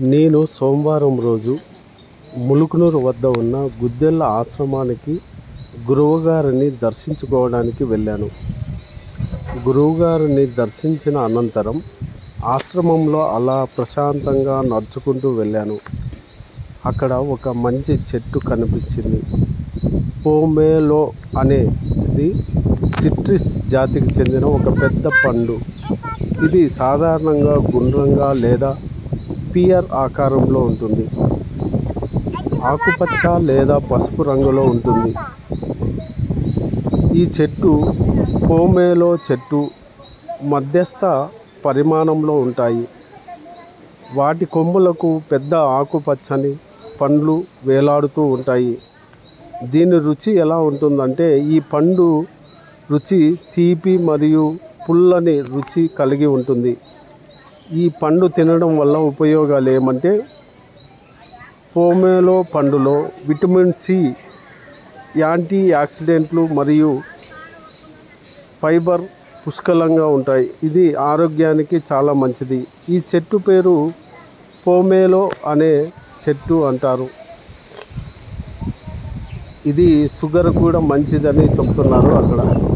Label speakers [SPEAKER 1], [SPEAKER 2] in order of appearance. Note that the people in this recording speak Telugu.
[SPEAKER 1] నేను సోమవారం రోజు ములుకునూరు వద్ద ఉన్న గుద్దెళ్ళ ఆశ్రమానికి గురువుగారిని దర్శించుకోవడానికి వెళ్ళాను. గురువుగారిని దర్శించిన అనంతరం ఆశ్రమంలో అలా ప్రశాంతంగా నడుచుకుంటూ వెళ్ళాను. అక్కడ ఒక మంచి చెట్టు కనిపించింది. పోమేలో అనేది సిట్రస్ జాతికి చెందిన ఒక పెద్ద పండు. ఇది సాధారణంగా గుండ్రంగా లేదా పియర్ ఆకారంలో ఉంటుంది. ఆకుపచ్చ లేదా పసుపు రంగులో ఉంటుంది. ఈ చెట్టు పోమేలో చెట్టు మధ్యస్థ పరిమాణంలో ఉంటాయి. వాటి కొమ్ములకు పెద్ద ఆకుపచ్చని పండ్లు వేలాడుతూ ఉంటాయి. దీని రుచి ఎలా ఉంటుందంటే, ఈ పండు రుచి తీపి మరియు పుల్లని రుచి కలిగి ఉంటుంది. ఈ పండు తినడం వల్ల ఉపయోగాలు ఏమంటే, పోమేలో పండులో విటమిన్ సి, యాంటీ ఆక్సిడెంట్లు మరియు ఫైబర్ పుష్కలంగా ఉంటాయి. ఇది ఆరోగ్యానికి చాలా మంచిది. ఈ చెట్టు పేరు పోమేలో అనే చెట్టు అంటారు. ఇది షుగర్ కూడా మంచిదని చెప్తున్నారు అక్కడ.